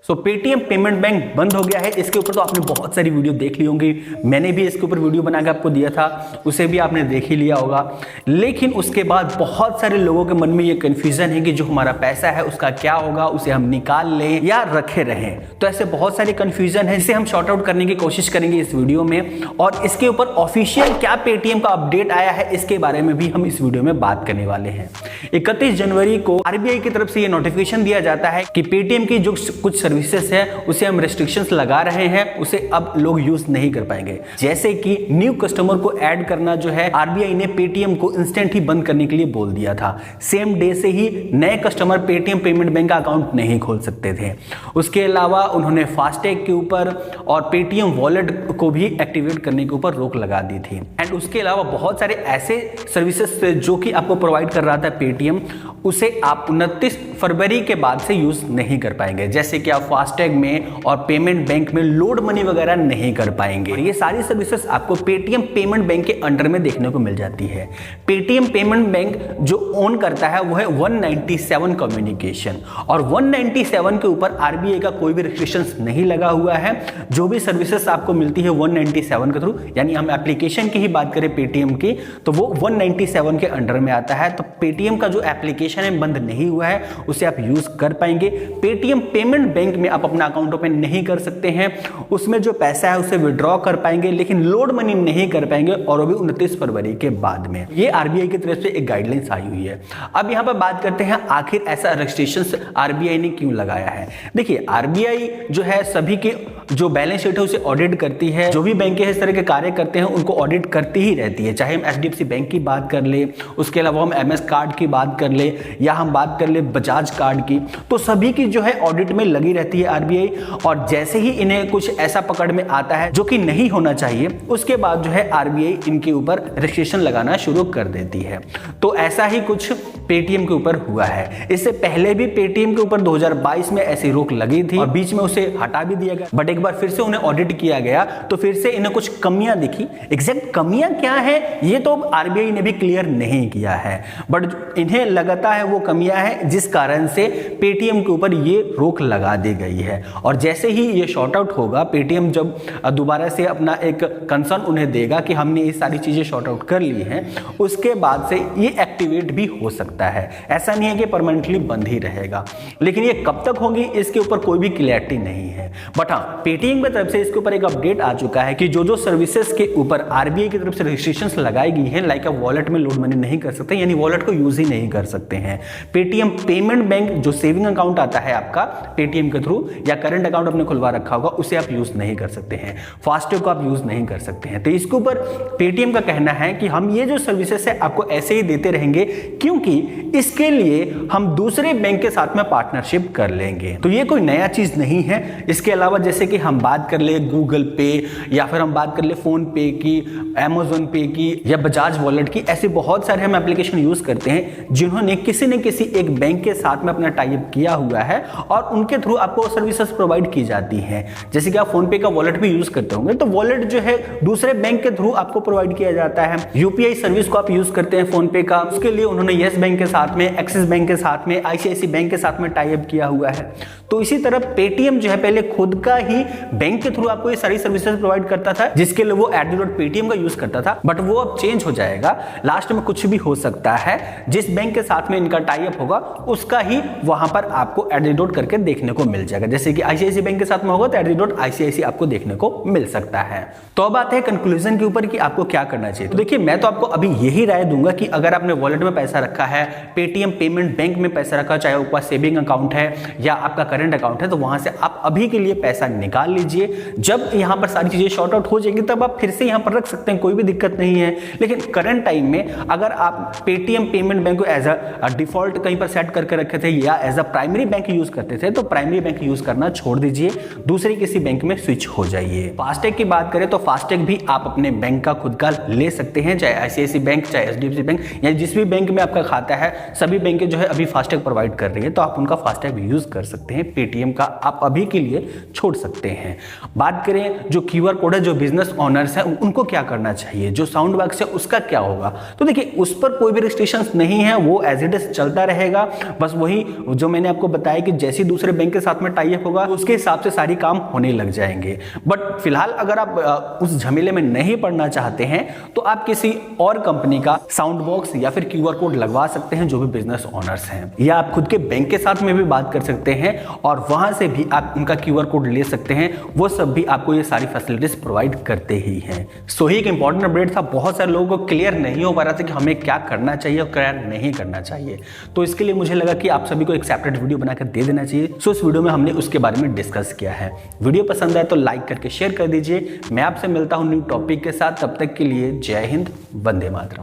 Paytm payment bank बंद हो गया है। इसके ऊपर तो आपने बहुत सारी वीडियो देख ली होंगी, मैंने भी इसके ऊपर वीडियो बना के आपको दिया था, उसे भी आपने देख ही लिया होगा। लेकिन उसके बाद बहुत सारे लोगों के मन में ये कंफ्यूजन है कि जो हमारा पैसा है उसका क्या होगा, उसे हम निकाल लें या रखे रहें। तो ऐसे बहुत सारे कंफ्यूजन है जिसे हम शॉर्ट आउट करने की कोशिश करेंगे इस वीडियो में, और इसके ऊपर ऑफिशियल क्या पेटीएम का अपडेट आया है इसके बारे में भी हम इस वीडियो में बात करने वाले हैं। 31 जनवरी को आरबीआई की तरफ से ये नोटिफिकेशन दिया जाता है कि पेटीएम की जो कुछ सर्विसेज है उसे हम रेस्ट्रिक्शंस लगा रहे हैं, उसे अब लोग यूज नहीं कर पाएंगे। जैसे कि न्यू कस्टमर को ऐड करना जो है, आरबीआई ने पेटीएम को इंस्टेंट ही बंद करने के लिए बोल दिया था। सेम डे से ही नए कस्टमर पेटीएम पेमेंट बैंक का अकाउंट नहीं खोल सकते थे। उसके अलावा उन्होंने फास्टैग के ऊपर और पेटीएम वॉलेट को भी एक्टिवेट करने के ऊपर रोक लगा दी थी। एंड उसके अलावा बहुत सारे ऐसे सर्विसेज जो कि आपको प्रोवाइड कर रहा था पेटीएम, उसे आप 29 फरवरी के बाद से यूज नहीं कर पाएंगे। जैसे कि आप फास्टैग में और पेमेंट बैंक में लोड मनी वगैरह नहीं कर पाएंगे। और ये सारी सर्विसेज आपको पेटीएम पेमेंट बैंक के अंडर में देखने को मिल जाती है। पेटीएम पेमेंट बैंक जो ओन करता है वो है 197 कम्युनिकेशन, और 197 के ऊपर आरबीआई का कोई भी रिस्ट्रिक्शंस नहीं लगा हुआ है। जो भी सर्विसेज आपको मिलती है 197 के थ्रू, यानी हम एप्लीकेशन की ही बात करें पेटीएम की, तो वो 197 के अंडर में आता है। तो पेटीएम का जो एप्लीकेशन है बंद नहीं हुआ है, उसे आप यूज कर पाएंगे। पेटीएम पेमेंट बैंक में आप अपना अकाउंट ओपन नहीं कर सकते हैं, उसमें जो पैसा है उसे विड्रॉ कर पाएंगे, लेकिन लोड मनी नहीं कर पाएंगे, और वो भी 29 फरवरी के बाद में। ये आरबीआई की तरफ से एक गाइडलाइंस आई हुई है। अब यहां पर बात करते हैं आखिर ऐसा रेस्ट्रिक्शंस आरबीआई ने क्यों लगाया है। देखिए, आरबीआई जो है सभी के जो बैलेंस शीट है उसे ऑडिट करती है। जो भी बैंकें इस तरह के कार्य करते हैं उनको ऑडिट करती ही रहती है, चाहे हम एचडीएफसी बैंक की बात कर ले, उसके अलावा हम एमएस कार्ड की बात कर ले, या हम बात कर ले बजाज कार्ड की, तो सभी की जो है ऑडिट में लगी रहती है आरबीआई। और जैसे ही इन्हें कुछ ऐसा पकड़ में आता है जो कि नहीं होना चाहिए, उसके बाद जो है आरबीआई इनके ऊपर रिस्ट्रिक्शन लगाना शुरू कर देती है। तो ऐसा ही कुछ पेटीएम के ऊपर हुआ है। इससे पहले भी पेटीएम के ऊपर 2022 में ऐसी रोक लगी थी और बीच में उसे हटा भी दिया गया, बट एक बार फिर से उन्हें ऑडिट किया गया तो फिर से इन्हें कुछ कमियां दिखी। एग्जैक्ट कमियां क्या है ये तो आरबीआई ने भी क्लियर नहीं किया है, बट इन्हें लगता है वो कमियां हैं जिस कारण से पेटीएम के ऊपर ये रोक लगा दी गई है। और जैसे ही ये शॉर्ट आउट होगा, पेटीएम जब दोबारा से अपना एक कंसर्न उन्हें देगा कि हमने ये सारी चीजें शॉर्ट आउट कर ली हैं, उसके बाद से ये एक्टिवेट भी हो सकता है। ऐसा नहीं है कि परमानेंटली बंद ही रहेगा, लेकिन ये कब तक होगी इसके ऊपर कोई भी क्लैरिटी नहीं है। बट हाँ, पेटीएम की तरफ से इसके ऊपर एक अपडेट आ चुका है कि जो सर्विसेज के ऊपर आरबीआई की तरफ से रिस्ट्रिक्शंस लगाई गई हैं, लाइक आप वॉलेट में लोड मनी नहीं कर सकते, यानी वॉलेट को यूज ही नहीं कर सकते हैं। पेटीएम पेमेंट बैंक जो सेविंग अकाउंट आता है आपका पेटीएम के थ्रू, या करंट अकाउंट आपने खुलवा रखा होगा, उसे आप यूज नहीं कर सकते हैं। फास्टैग को आप यूज नहीं कर सकते हैं। तो इसके ऊपर पेटीएम का कहना है कि हम ये जो सर्विसेज है आपको ऐसे ही देते रहेंगे, क्योंकि इसके लिए हम दूसरे बैंक के साथ में पार्टनरशिप कर लेंगे। तो ये कोई नया चीज नहीं है। इसके अलावा जैसे कि हम बात कर ले गूगल पे, या फिर हम बात कर ले फोन पे की, अमेज़न पे की, या बजाज वॉलेट की, ऐसे बहुत सारे हम एप्लीकेशन यूज करते हैं जिन्होंने किसी न किसी एक बैंक के साथ में अपना टाई अप किया हुआ है, और उनके थ्रू आपको सर्विसेज प्रोवाइड की जाती हैं। जैसे कि आप फोन पे का वॉलेट भी यूज करते होंगे, तो वॉलेट जो है दूसरे बैंक के थ्रू आपको प्रोवाइड किया जाता है। यूपीआई सर्विस को आप यूज करते हैं फोन पे का, उसके लिए उन्होंने येस बैंक के साथ में, एक्सिस बैंक के साथ में, आईसीआईसी बैंक के साथ में टाई अप किया हुआ है। तो इसी तरह पेटीएम जो है पहले खुद का ही बैंक के थ्रू आपको ये सारी सर्विसेज प्रोवाइड करता था, जिसके लिए वो @पेटीएम का यूज करता था, बट वो अब चेंज हो जाएगा। लास्ट में कुछ भी हो सकता है, जिस बैंक के साथ में इनका टाई अप होगा उसका ही वहां पर आपको @ करके देखने को मिल जाएगा। जैसे कि आईसीआईसी बैंक के साथ में होगा तो @ICICI आपको देखने को मिल सकता है। तो अब आते हैं कंक्लूजन के ऊपर कि आपको क्या करना चाहिए। तो देखिए, मैं तो आपको अभी यही राय दूंगा कि अगर आपने वॉलेट में पैसा रखा है, पेटीएम पेमेंट बैंक में पैसा रखा, चाहे आपका सेविंग अकाउंट है या आपका करंट अकाउंट है, तो वहां से आप अभी के लिए पैसा निकाल लीजिए। जब यहां पर सारी चीजें शॉर्ट आउट हो जाएंगी तब आप फिर से यहां पर रख सकते हैं, कोई भी दिक्कत नहीं है। लेकिन करंट टाइम में अगर आप पेटीएम पेमेंट बैंक को एज अ डिफॉल्ट कहीं पर सेट करके रखे थे या as a primary bank use करते थे, तो प्राइमरी बैंक यूज करना छोड़ दीजिए, दूसरे किसी बैंक में स्विच हो जाइए। फास्टैग की बात करें तो फास्टैग भी आप अपने बैंक का खुद का ले सकते हैं, चाहे आईसीआईसी बैंक, चाहे एचडीएफसी बैंक, या जिस जिस भी बैंक में आपका खाता है सभी बैंकें जो है अभी फास्टैग प्रोवाइड कर रही है, तो आप उनका फास्टैग यूज कर सकते हैं। पेटीएम का आप अभी के लिए छोड़ सकते हैं। बात करें जो क्यूआर कोड है, जो बिजनेस ऑनर्स हैं उनको क्या करना चाहिए, जो साउंड बॉक्स है उसका क्या होगा, तो देखिए उस पर कोई भी रिस्ट्रिक्शंस नहीं है, वो एज इट इज चलता रहेगा। बस वही जो मैंने आपको बताया कि जैसे दूसरे बैंक के साथ में टाई अप होगा उसके हिसाब से सारी काम होने लग जाएंगे। बट फिलहाल अगर आप उस झमेले में नहीं पड़ना चाहते हैं तो आप किसी और कंपनी का साउंड बॉक्स या फिर क्यूआर कोड लगवा सकते हैं जो भी बिजनेस ऑनर्स हैं, या आप खुद के बैंक के साथ में भी बात कर सकते हैं और वहां से भी आप उनका क्यूआर कोड ले सकते हैं। वो सब भी आपको ये सारी फैसिलिटीज प्रोवाइड करते ही हैं। सो ही एक इंपॉर्टेंट अपडेट था, बहुत सारे लोगों को क्लियर नहीं हो पा रहा था कि हमें क्या करना चाहिए और क्या नहीं करना चाहिए, तो इसके लिए मुझे लगा कि आप सभी को एक सेपरेट वीडियो बनाकर दे देना चाहिए। सो इस वीडियो में हमने उसके बारे में डिस्कस किया है। वीडियो पसंद आए तो लाइक करके शेयर कर दीजिए। मैं आपसे मिलता हूं न्यू टॉपिक के साथ, तब तक के लिए जय हिंद, वंदे मातरम।